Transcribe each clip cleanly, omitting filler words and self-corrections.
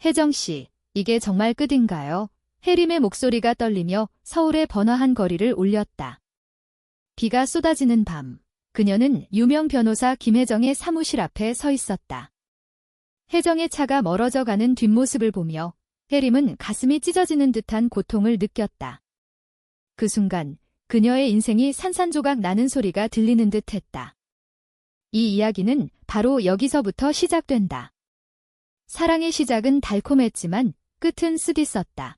혜정씨, 이게 정말 끝인가요? 혜림의 목소리가 떨리며 서울의 번화한 거리를 울렸다. 비가 쏟아지는 밤, 그녀는 유명 변호사 김혜정의 사무실 앞에 서 있었다. 혜정의 차가 멀어져 가는 뒷모습을 보며 혜림은 가슴이 찢어지는 듯한 고통을 느꼈다. 그 순간 그녀의 인생이 산산조각 나는 소리가 들리는 듯 했다. 이 이야기는 바로 여기서부터 시작된다. 사랑의 시작은 달콤했지만 끝은 쓰디썼다.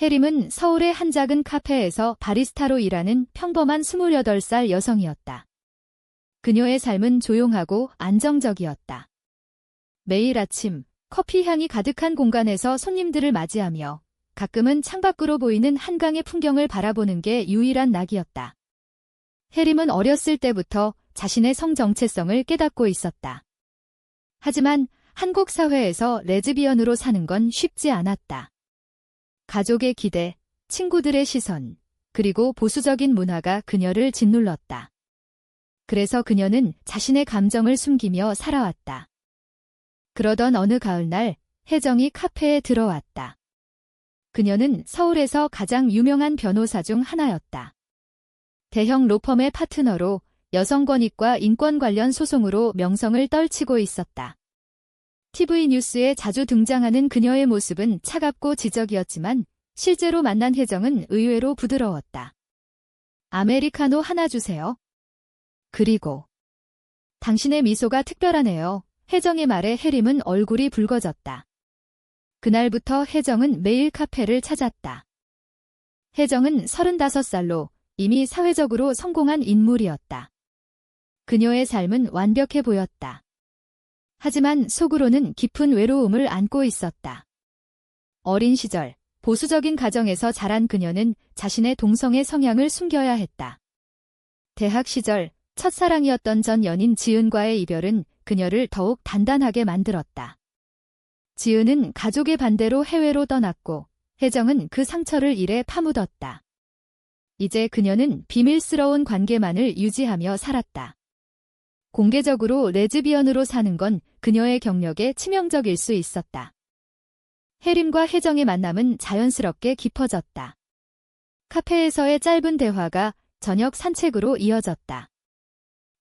혜림은 서울의 한 작은 카페에서 바리스타로 일하는 평범한 28살 여성이었다. 그녀의 삶은 조용하고 안정적이었다. 매일 아침 커피 향이 가득한 공간에서 손님들을 맞이하며 가끔은 창밖으로 보이는 한강의 풍경을 바라보는 게 유일한 낙이었다. 혜림은 어렸을 때부터 자신의 성 정체성을 깨닫고 있었다. 하지만 한국 사회에서 레즈비언으로 사는 건 쉽지 않았다. 가족의 기대, 친구들의 시선, 그리고 보수적인 문화가 그녀를 짓눌렀다. 그래서 그녀는 자신의 감정을 숨기며 살아왔다. 그러던 어느 가을날 혜정이 카페에 들어왔다. 그녀는 서울에서 가장 유명한 변호사 중 하나였다. 대형 로펌의 파트너로 여성 권익과 인권 관련 소송으로 명성을 떨치고 있었다. TV 뉴스에 자주 등장하는 그녀의 모습은 차갑고 지적이었지만 실제로 만난 혜정은 의외로 부드러웠다. 아메리카노 하나 주세요. 그리고 당신의 미소가 특별하네요. 혜정의 말에 혜림은 얼굴이 붉어졌다. 그날부터 혜정은 매일 카페를 찾았다. 혜정은 35살로 이미 사회적으로 성공한 인물이었다. 그녀의 삶은 완벽해 보였다. 하지만 속으로는 깊은 외로움을 안고 있었다. 어린 시절, 보수적인 가정에서 자란 그녀는 자신의 동성애 성향을 숨겨야 했다. 대학 시절, 첫사랑이었던 전 연인 지은과의 이별은 그녀를 더욱 단단하게 만들었다. 지은은 가족의 반대로 해외로 떠났고 혜정은 그 상처를 일에 파묻었다. 이제 그녀는 비밀스러운 관계만을 유지하며 살았다. 공개적으로 레즈비언으로 사는 건 그녀의 경력에 치명적일 수 있었다. 혜림과 혜정의 만남은 자연스럽게 깊어졌다. 카페에서의 짧은 대화가 저녁 산책으로 이어졌다.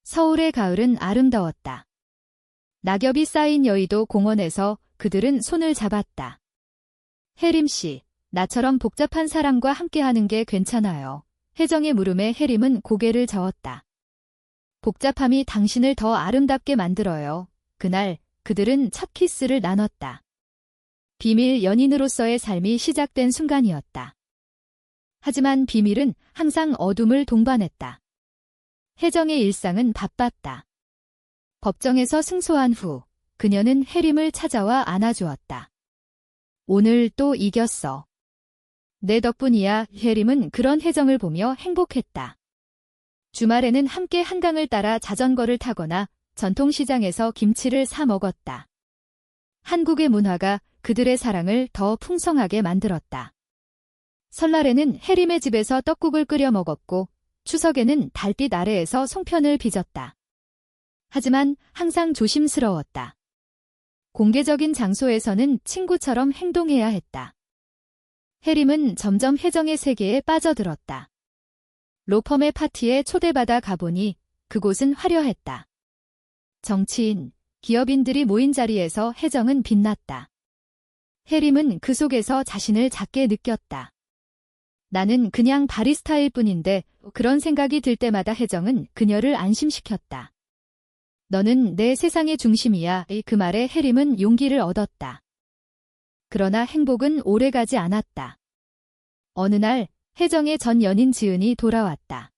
서울의 가을은 아름다웠다. 낙엽이 쌓인 여의도 공원에서 그들은 손을 잡았다. 혜림 씨, 나처럼 복잡한 사람과 함께하는 게 괜찮아요. 혜정의 물음에 혜림은 고개를 저었다. 복잡함이 당신을 더 아름답게 만들어요. 그날 그들은 첫 키스를 나눴다. 비밀 연인으로서의 삶이 시작된 순간이었다. 하지만 비밀은 항상 어둠을 동반했다. 혜정의 일상은 바빴다. 법정에서 승소한 후 그녀는 혜림을 찾아와 안아주었다. 오늘 또 이겼어. 내 덕분이야. 혜림은 그런 혜정을 보며 행복했다. 주말에는 함께 한강을 따라 자전거를 타거나 전통시장에서 김치를 사 먹었다. 한국의 문화가 그들의 사랑을 더 풍성하게 만들었다. 설날에는 혜림의 집에서 떡국을 끓여 먹었고 추석에는 달빛 아래에서 송편을 빚었다. 하지만 항상 조심스러웠다. 공개적인 장소에서는 친구처럼 행동해야 했다. 혜림은 점점 혜정의 세계에 빠져들었다. 로펌의 파티에 초대받아 가보니 그곳은 화려했다. 정치인, 기업인들이 모인 자리에서 혜정은 빛났다. 혜림은 그 속에서 자신을 작게 느꼈다. 나는 그냥 바리스타일 뿐인데 그런 생각이 들 때마다 혜정은 그녀를 안심시켰다. 너는 내 세상의 중심이야. 그 말에 혜림은 용기를 얻었다. 그러나 행복은 오래가지 않았다. 어느 날 혜정의 전 연인 지은이 돌아왔다.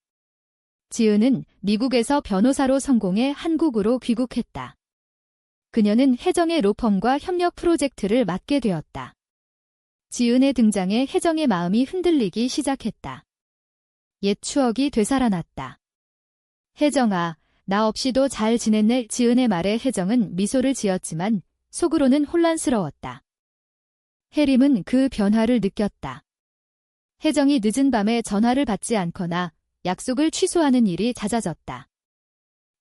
지은은 미국에서 변호사로 성공해 한국으로 귀국했다. 그녀는 혜정의 로펌과 협력 프로젝트를 맡게 되었다. 지은의 등장에 혜정의 마음이 흔들리기 시작했다. 옛 추억이 되살아났다. 혜정아, 나 없이도 잘 지냈네. 지은의 말에 혜정은 미소를 지었지만 속으로는 혼란스러웠다. 혜림은 그 변화를 느꼈다. 혜정이 늦은 밤에 전화를 받지 않거나 약속을 취소하는 일이 잦아졌다.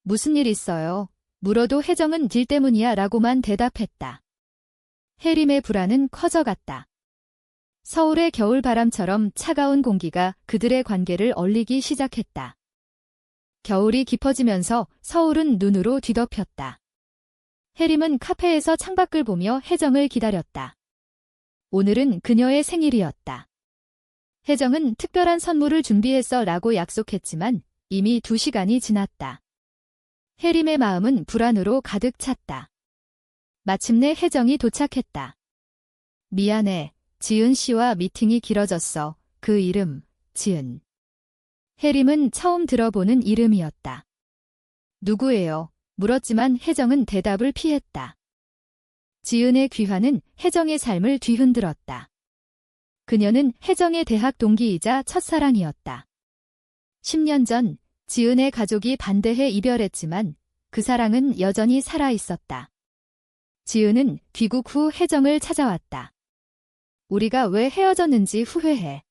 무슨 일 있어요? 물어도 혜정은 일 때문이야 라고만 대답했다. 혜림의 불안은 커져갔다. 서울의 겨울바람처럼 차가운 공기가 그들의 관계를 얼리기 시작했다. 겨울이 깊어지면서 서울은 눈으로 뒤덮였다. 혜림은 카페에서 창밖을 보며 혜정을 기다렸다. 오늘은 그녀의 생일이었다. 혜정은 특별한 선물을 준비했어 라고 약속했지만 이미 2시간이 지났다. 혜림의 마음은 불안으로 가득 찼다. 마침내 혜정이 도착했다. 미안해. 지은 씨와 미팅이 길어졌어. 그 이름, 지은. 혜림은 처음 들어보는 이름이었다. 누구예요? 물었지만 혜정은 대답을 피했다. 지은의 귀환은 혜정의 삶을 뒤흔들었다. 그녀는 혜정의 대학 동기이자 첫사랑이었다. 10년 전 지은의 가족이 반대해 이별했지만 그 사랑은 여전히 살아있었다. 지은은 귀국 후 혜정을 찾아왔다. 우리가 왜 헤어졌는지 후회해.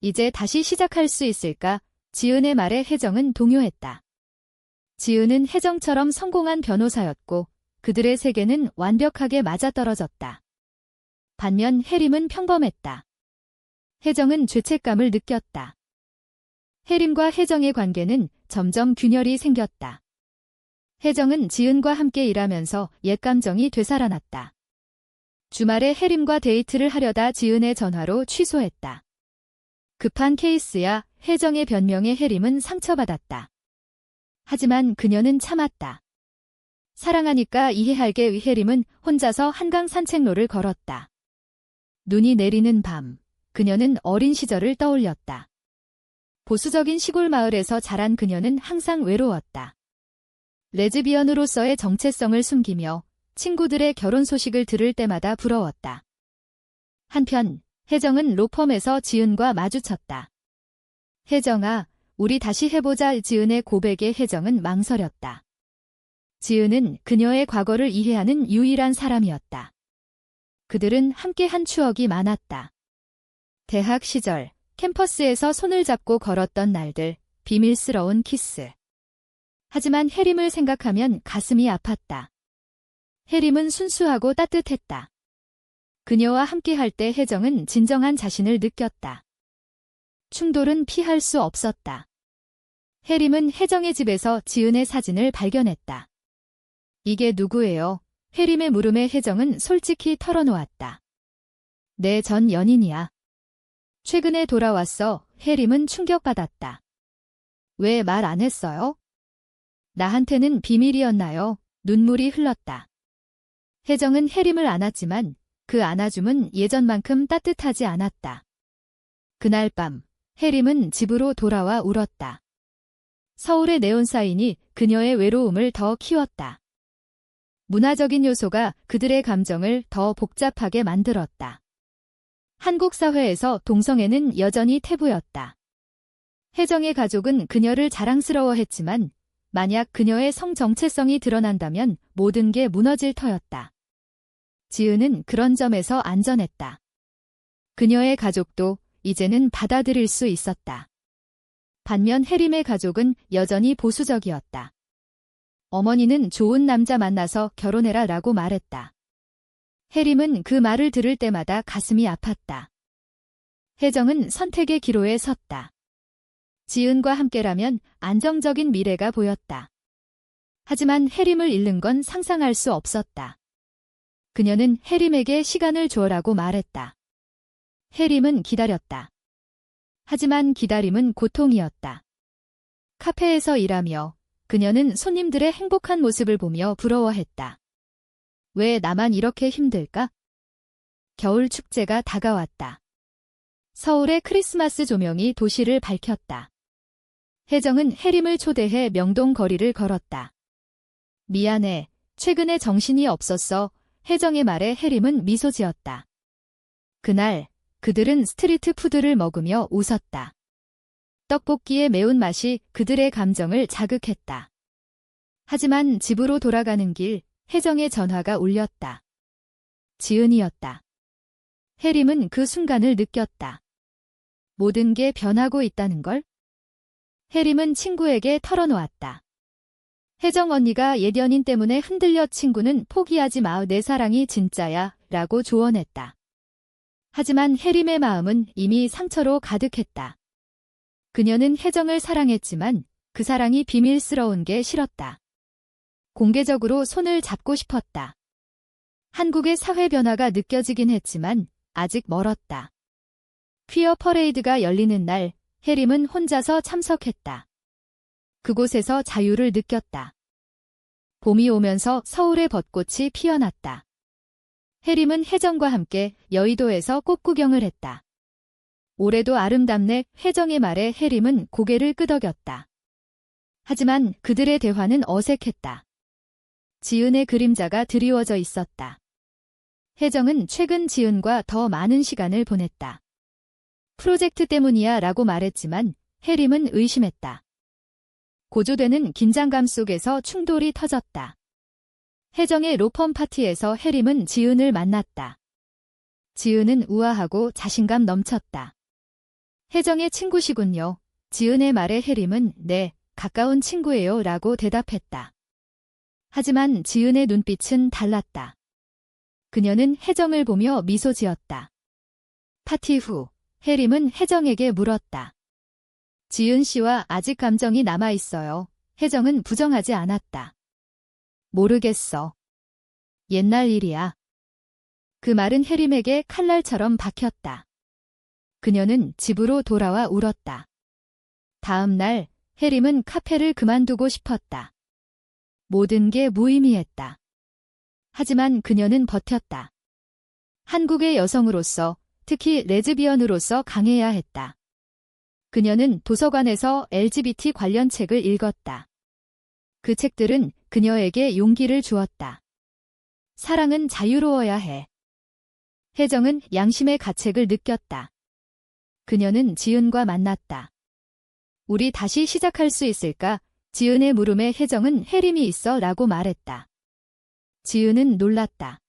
이제 다시 시작할 수 있을까? 지은의 말에 혜정은 동요했다. 지은은 혜정처럼 성공한 변호사였고 그들의 세계는 완벽하게 맞아떨어졌다. 반면 혜림은 평범했다. 혜정은 죄책감을 느꼈다. 혜림과 혜정의 관계는 점점 균열이 생겼다. 혜정은 지은과 함께 일하면서 옛 감정이 되살아났다. 주말에 혜림과 데이트를 하려다 지은의 전화로 취소했다. 급한 케이스야. 혜정의 변명에 혜림은 상처받았다. 하지만 그녀는 참았다. 사랑하니까 이해할게. 혜림은 혼자서 한강 산책로를 걸었다. 눈이 내리는 밤, 그녀는 어린 시절을 떠올렸다. 보수적인 시골 마을에서 자란 그녀는 항상 외로웠다. 레즈비언으로서의 정체성을 숨기며 친구들의 결혼 소식을 들을 때마다 부러웠다. 한편 혜정은 로펌에서 지은과 마주쳤다. 혜정아, 우리 다시 해보자. 지은의 고백에 혜정은 망설였다. 지은은 그녀의 과거를 이해하는 유일한 사람이었다. 그들은 함께한 추억이 많았다. 대학 시절 캠퍼스에서 손을 잡고 걸었던 날들, 비밀스러운 키스. 하지만 혜림을 생각하면 가슴이 아팠다. 혜림은 순수하고 따뜻했다. 그녀와 함께할 때 혜정은 진정한 자신을 느꼈다. 충돌은 피할 수 없었다. 혜림은 혜정의 집에서 지은의 사진을 발견했다. 이게 누구예요? 혜림의 물음에 혜정은 솔직히 털어놓았다. 내 전 연인이야. 최근에 돌아왔어. 혜림은 충격받았다. 왜 말 안 했어요? 나한테는 비밀이었나요? 눈물이 흘렀다. 혜정은 혜림을 안았지만 그 안아줌은 예전만큼 따뜻하지 않았다. 그날 밤 혜림은 집으로 돌아와 울었다. 서울의 네온사인이 그녀의 외로움을 더 키웠다. 문화적인 요소가 그들의 감정을 더 복잡하게 만들었다. 한국 사회에서 동성애는 여전히 태부였다. 혜정의 가족은 그녀를 자랑스러워했지만 만약 그녀의 성 정체성이 드러난다면 모든 게 무너질 터였다. 지은은 그런 점에서 안전했다. 그녀의 가족도 이제는 받아들일 수 있었다. 반면 혜림의 가족은 여전히 보수적이었다. 어머니는 좋은 남자 만나서 결혼해라 라고 말했다. 혜림은 그 말을 들을 때마다 가슴이 아팠다. 혜정은 선택의 기로에 섰다. 지은과 함께라면 안정적인 미래가 보였다. 하지만 혜림을 잃는 건 상상할 수 없었다. 그녀는 혜림에게 시간을 주어라고 말했다. 혜림은 기다렸다. 하지만 기다림은 고통이었다. 카페에서 일하며 그녀는 손님들의 행복한 모습을 보며 부러워했다. 왜 나만 이렇게 힘들까? 겨울 축제가 다가왔다. 서울의 크리스마스 조명이 도시를 밝혔다. 혜정은 혜림을 초대해 명동 거리를 걸었다. 미안해. 최근에 정신이 없었어. 혜정의 말에 혜림은 미소 지었다. 그날 그들은 스트리트 푸드를 먹으며 웃었다. 떡볶이의 매운맛이 그들의 감정을 자극했다. 하지만 집으로 돌아가는 길 혜정의 전화가 울렸다. 지은이었다. 혜림은 그 순간을 느꼈다. 모든 게 변하고 있다는 걸? 혜림은 친구에게 털어놓았다. 혜정 언니가 옛 연인 때문에 흔들려 친구는 포기하지 마, 내 사랑이 진짜야 라고 조언했다. 하지만 혜림의 마음은 이미 상처로 가득했다. 그녀는 혜정을 사랑했지만 그 사랑이 비밀스러운 게 싫었다. 공개적으로 손을 잡고 싶었다. 한국의 사회 변화가 느껴지긴 했지만 아직 멀었다. 퀴어 퍼레이드가 열리는 날, 혜림은 혼자서 참석했다. 그곳에서 자유를 느꼈다. 봄이 오면서 서울의 벚꽃이 피어났다. 혜림은 혜정과 함께 여의도에서 꽃구경을 했다. 올해도 아름답네, 혜정의 말에 혜림은 고개를 끄덕였다. 하지만 그들의 대화는 어색했다. 지은의 그림자가 드리워져 있었다. 혜정은 최근 지은과 더 많은 시간을 보냈다. 프로젝트 때문이야 라고 말했지만 혜림은 의심했다. 고조되는 긴장감 속에서 충돌이 터졌다. 혜정의 로펌 파티에서 혜림은 지은을 만났다. 지은은 우아하고 자신감 넘쳤다. 혜정의 친구시군요. 지은의 말에 혜림은 네, 가까운 친구예요 라고 대답했다. 하지만 지은의 눈빛은 달랐다. 그녀는 혜정을 보며 미소 지었다. 파티 후, 혜림은 혜정에게 물었다. 지은 씨와 아직 감정이 남아있어요. 혜정은 부정하지 않았다. 모르겠어. 옛날 일이야. 그 말은 혜림에게 칼날처럼 박혔다. 그녀는 집으로 돌아와 울었다. 다음 날, 혜림은 카페를 그만두고 싶었다. 모든 게 무의미했다. 하지만 그녀는 버텼다. 한국의 여성으로서, 특히 레즈비언으로서 강해야 했다. 그녀는 도서관에서 LGBT 관련 책을 읽었다. 그 책들은 그녀에게 용기를 주었다. 사랑은 자유로워야 해. 혜정은 양심의 가책을 느꼈다. 그녀는 지은과 만났다. 우리 다시 시작할 수 있을까? 지은의 물음에 혜정은 혜림이 있어 라고 말했다. 지은은 놀랐다.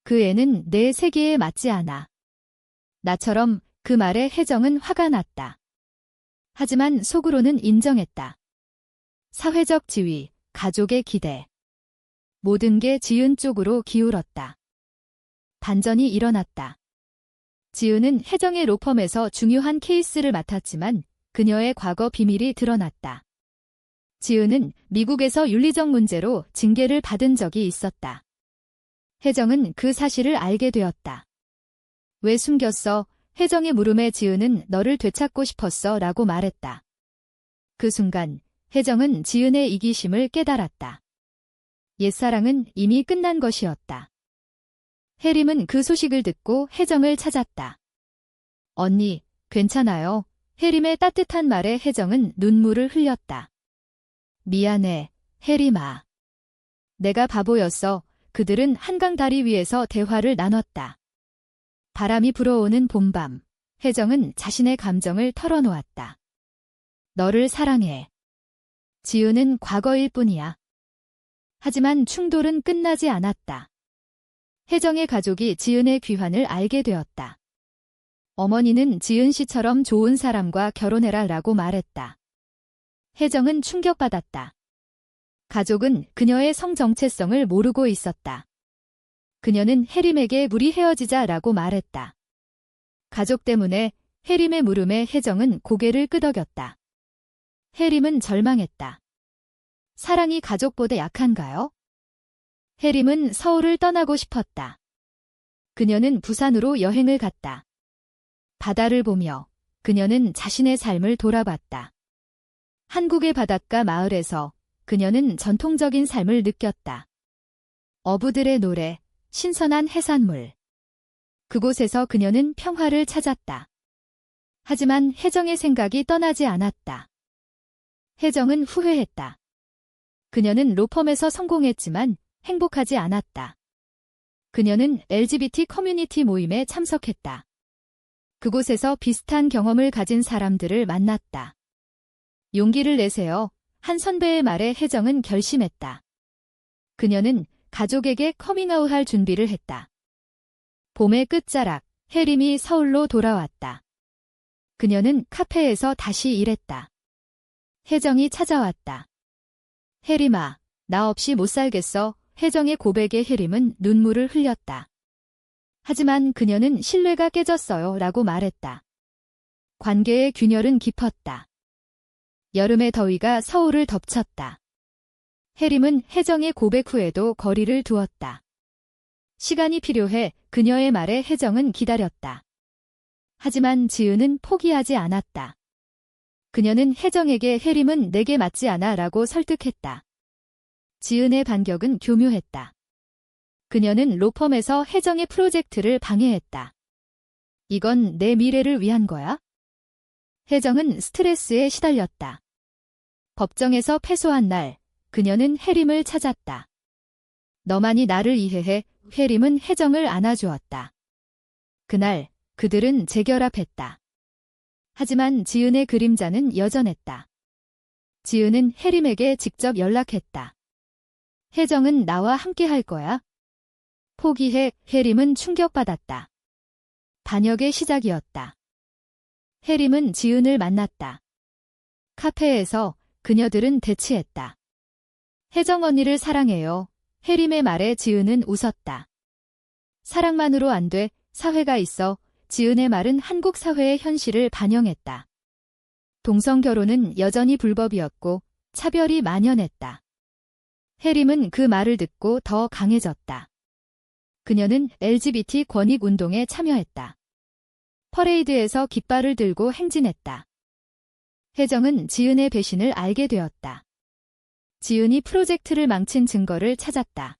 그 애는 내 세계에 맞지 않아. 나처럼 그 말에 혜정은 화가 났다. 하지만 속으로는 인정했다. 사회적 지위, 가족의 기대. 모든 게 지은 쪽으로 기울었다. 반전이 일어났다. 지은은 혜정의 로펌에서 중요한 케이스를 맡았지만 그녀의 과거 비밀이 드러났다. 지은은 미국에서 윤리적 문제로 징계를 받은 적이 있었다. 혜정은 그 사실을 알게 되었다. 왜 숨겼어? 혜정의 물음에 지은은 너를 되찾고 싶었어 라고 말했다. 그 순간 혜정은 지은의 이기심을 깨달았다. 옛사랑은 이미 끝난 것이었다. 혜림은 그 소식을 듣고 혜정을 찾았다. 언니, 괜찮아요. 혜림의 따뜻한 말에 혜정은 눈물을 흘렸다. 미안해, 혜림아. 내가 바보였어. 그들은 한강 다리 위에서 대화를 나눴다. 바람이 불어오는 봄밤, 혜정은 자신의 감정을 털어놓았다. 너를 사랑해. 지은은 과거일 뿐이야. 하지만 충돌은 끝나지 않았다. 혜정의 가족이 지은의 귀환을 알게 되었다. 어머니는 지은 씨처럼 좋은 사람과 결혼해라 라고 말했다. 혜정은 충격받았다. 가족은 그녀의 성 정체성을 모르고 있었다. 그녀는 혜림에게 우리 헤어지자 라고 말했다. 가족 때문에 혜림의 물음에 혜정은 고개를 끄덕였다. 혜림은 절망했다. 사랑이 가족보다 약한가요? 혜림은 서울을 떠나고 싶었다. 그녀는 부산으로 여행을 갔다. 바다를 보며 그녀는 자신의 삶을 돌아봤다. 한국의 바닷가 마을에서 그녀는 전통적인 삶을 느꼈다. 어부들의 노래, 신선한 해산물. 그곳에서 그녀는 평화를 찾았다. 하지만 혜정의 생각이 떠나지 않았다. 혜정은 후회했다. 그녀는 로펌에서 성공했지만 행복하지 않았다. 그녀는 LGBT 커뮤니티 모임에 참석했다. 그곳에서 비슷한 경험을 가진 사람들을 만났다. 용기를 내세요. 한 선배의 말에 혜정은 결심했다. 그녀는 가족에게 커밍아웃할 준비를 했다. 봄의 끝자락, 혜림이 서울로 돌아왔다. 그녀는 카페에서 다시 일했다. 혜정이 찾아왔다. 혜림아, 나 없이 못 살겠어. 혜정의 고백에 혜림은 눈물을 흘렸다. 하지만 그녀는 신뢰가 깨졌어요 라고 말했다. 관계의 균열은 깊었다. 여름의 더위가 서울을 덮쳤다. 혜림은 혜정의 고백 후에도 거리를 두었다. 시간이 필요해 그녀의 말에 혜정은 기다렸다. 하지만 지은은 포기하지 않았다. 그녀는 혜정에게 혜림은 내게 맞지 않아 라고 설득했다. 지은의 반격은 교묘했다. 그녀는 로펌에서 혜정의 프로젝트를 방해했다. 이건 내 미래를 위한 거야? 혜정은 스트레스에 시달렸다. 법정에서 패소한 날, 그녀는 혜림을 찾았다. 너만이 나를 이해해. 혜림은 혜정을 안아주었다. 그날 그들은 재결합했다. 하지만 지은의 그림자는 여전했다. 지은은 혜림에게 직접 연락했다. 혜정은 나와 함께 할 거야? 포기해. 혜림은 충격받았다. 반역의 시작이었다. 혜림은 지은을 만났다. 카페에서 그녀들은 대치했다. 혜정 언니를 사랑해요. 혜림의 말에 지은은 웃었다. 사랑만으로 안 돼. 사회가 있어. 지은의 말은 한국 사회의 현실을 반영했다. 동성결혼은 여전히 불법이었고 차별이 만연했다. 혜림은 그 말을 듣고 더 강해졌다. 그녀는 LGBT 권익운동에 참여했다. 퍼레이드에서 깃발을 들고 행진했다. 혜정은 지은의 배신을 알게 되었다. 지은이 프로젝트를 망친 증거를 찾았다.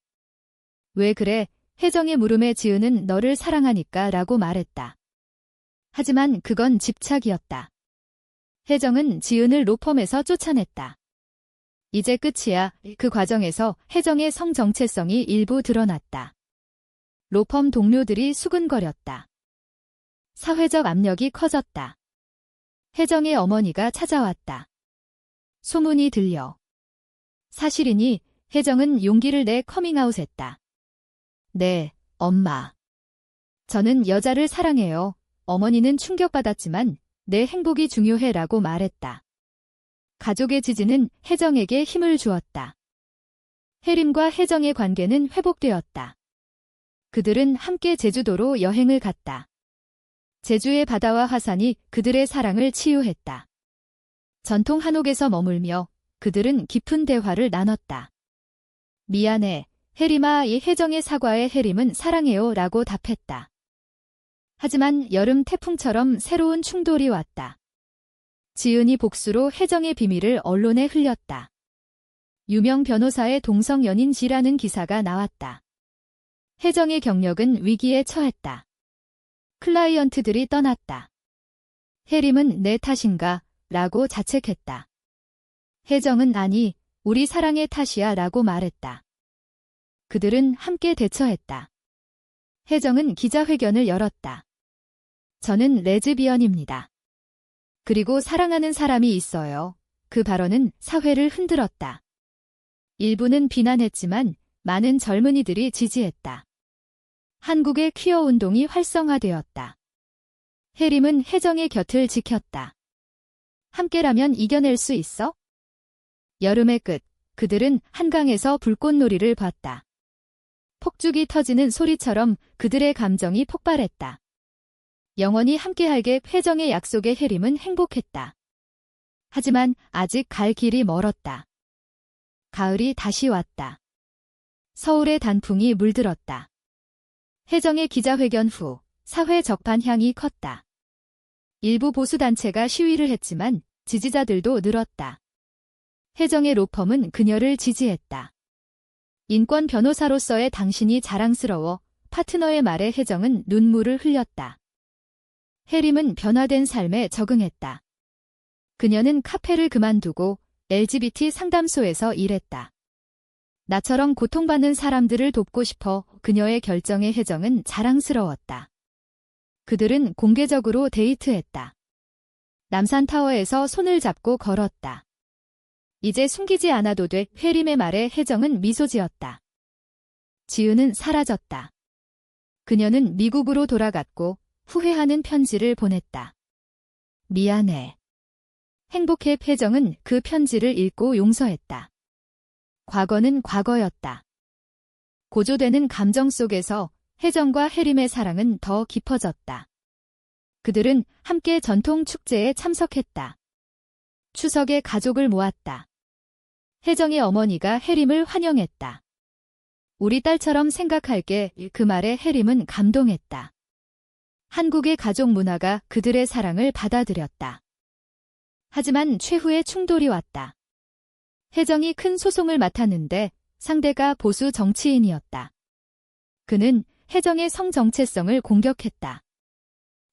왜 그래? 혜정의 물음에 지은은 너를 사랑하니까 라고 말했다. 하지만 그건 집착이었다. 혜정은 지은을 로펌에서 쫓아냈다. 이제 끝이야. 그 과정에서 혜정의 성정체성이 일부 드러났다. 로펌 동료들이 수근거렸다. 사회적 압력이 커졌다. 혜정의 어머니가 찾아왔다. 소문이 들려. 사실이니 혜정은 용기를 내 커밍아웃했다. 네, 엄마. 저는 여자를 사랑해요. 어머니는 충격받았지만 내 행복이 중요해라고 말했다. 가족의 지지는 혜정에게 힘을 주었다. 혜림과 혜정의 관계는 회복되었다. 그들은 함께 제주도로 여행을 갔다. 제주의 바다와 화산이 그들의 사랑을 치유했다. 전통 한옥에서 머물며 그들은 깊은 대화를 나눴다. 미안해, 혜림아. 이 혜정의 사과에 혜림은 사랑해요 라고 답했다. 하지만 여름 태풍처럼 새로운 충돌이 왔다. 지은이 복수로 혜정의 비밀을 언론에 흘렸다. 유명 변호사의 동성 연인지라는 기사가 나왔다. 혜정의 경력은 위기에 처했다. 클라이언트들이 떠났다. 혜림은 내 탓인가? 라고 자책했다. 혜정은 아니, 우리 사랑의 탓이야 라고 말했다. 그들은 함께 대처했다. 혜정은 기자회견을 열었다. 저는 레즈비언입니다. 그리고 사랑하는 사람이 있어요. 그 발언은 사회를 흔들었다. 일부는 비난했지만 많은 젊은이들이 지지했다. 한국의 퀴어 운동이 활성화되었다. 혜림은 혜정의 곁을 지켰다. 함께라면 이겨낼 수 있어? 여름의 끝, 그들은 한강에서 불꽃놀이를 봤다. 폭죽이 터지는 소리처럼 그들의 감정이 폭발했다. 영원히 함께할게. 혜정의 약속에 혜림은 행복했다. 하지만 아직 갈 길이 멀었다. 가을이 다시 왔다. 서울의 단풍이 물들었다. 혜정의 기자회견 후 사회 적반향이 컸다. 일부 보수단체가 시위를 했지만 지지자들도 늘었다. 혜정의 로펌은 그녀를 지지했다. 인권 변호사로서의 당신이 자랑스러워. 파트너의 말에 혜정은 눈물을 흘렸다. 혜림은 변화된 삶에 적응했다. 그녀는 카페를 그만두고 LGBT 상담소에서 일했다. 나처럼 고통받는 사람들을 돕고 싶어. 그녀의 결정에 혜정은 자랑스러웠다. 그들은 공개적으로 데이트했다. 남산타워에서 손을 잡고 걸었다. 이제 숨기지 않아도 돼. 혜림의 말에 혜정은 미소 지었다. 지은은 사라졌다. 그녀는 미국으로 돌아갔고 후회하는 편지를 보냈다. 미안해. 행복해. 혜정은 그 편지를 읽고 용서했다. 과거는 과거였다. 고조되는 감정 속에서 혜정과 혜림의 사랑은 더 깊어졌다. 그들은 함께 전통 축제에 참석했다. 추석에 가족을 모았다. 혜정의 어머니가 혜림을 환영했다. 우리 딸처럼 생각할게. 그 말에 혜림은 감동했다. 한국의 가족 문화가 그들의 사랑을 받아들였다. 하지만 최후의 충돌이 왔다. 혜정이 큰 소송을 맡았는데 상대가 보수 정치인이었다. 그는 혜정의 성 정체성을 공격했다.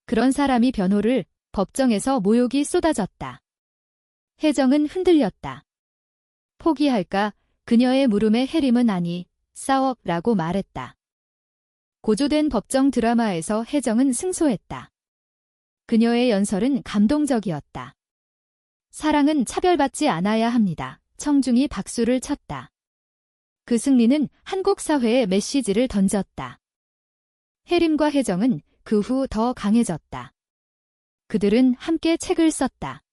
그런 사람이 변호를 법정에서 모욕이 쏟아졌다. 혜정은 흔들렸다. 포기할까? 그녀의 물음에 혜림은 아니, 싸워 라고 말했다. 고조된 법정 드라마에서 혜정은 승소했다. 그녀의 연설은 감동적이었다. 사랑은 차별받지 않아야 합니다. 청중이 박수를 쳤다. 그 승리는 한국 사회에 메시지를 던졌다. 혜림과 혜정은 그 후 더 강해졌다. 그들은 함께 책을 썼다.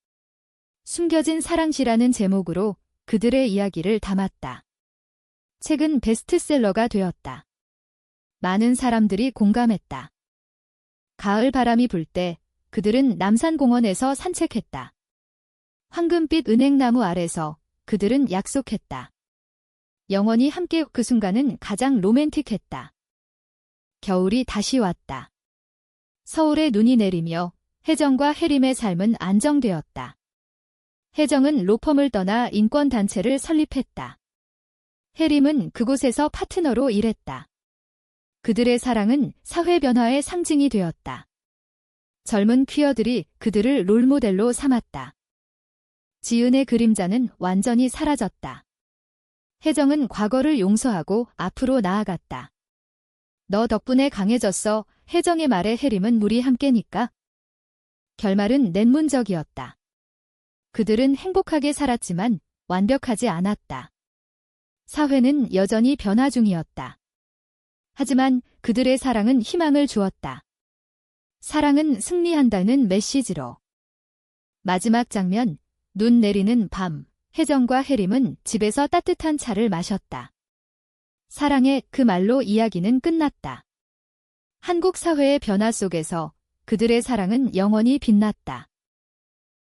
숨겨진 사랑시라는 제목으로 그들의 이야기를 담았다. 책은 베스트셀러가 되었다. 많은 사람들이 공감했다. 가을 바람이 불 때 그들은 남산공원에서 산책했다. 황금빛 은행나무 아래서 그들은 약속했다. 영원히 함께. 그 순간은 가장 로맨틱했다. 겨울이 다시 왔다. 서울에 눈이 내리며 혜정과 혜림의 삶은 안정되었다. 혜정은 로펌을 떠나 인권단체를 설립했다. 혜림은 그곳에서 파트너로 일했다. 그들의 사랑은 사회 변화의 상징이 되었다. 젊은 퀴어들이 그들을 롤모델로 삼았다. 지은의 그림자는 완전히 사라졌다. 혜정은 과거를 용서하고 앞으로 나아갔다. 너 덕분에 강해졌어. 혜정의 말에 혜림은 우리 함께니까. 결말은 넷문적이었다. 그들은 행복하게 살았지만 완벽하지 않았다. 사회는 여전히 변화 중이었다. 하지만 그들의 사랑은 희망을 주었다. 사랑은 승리한다는 메시지로. 마지막 장면, 눈 내리는 밤, 혜정과 혜림은 집에서 따뜻한 차를 마셨다. 사랑의 그 말로 이야기는 끝났다. 한국 사회의 변화 속에서 그들의 사랑은 영원히 빛났다.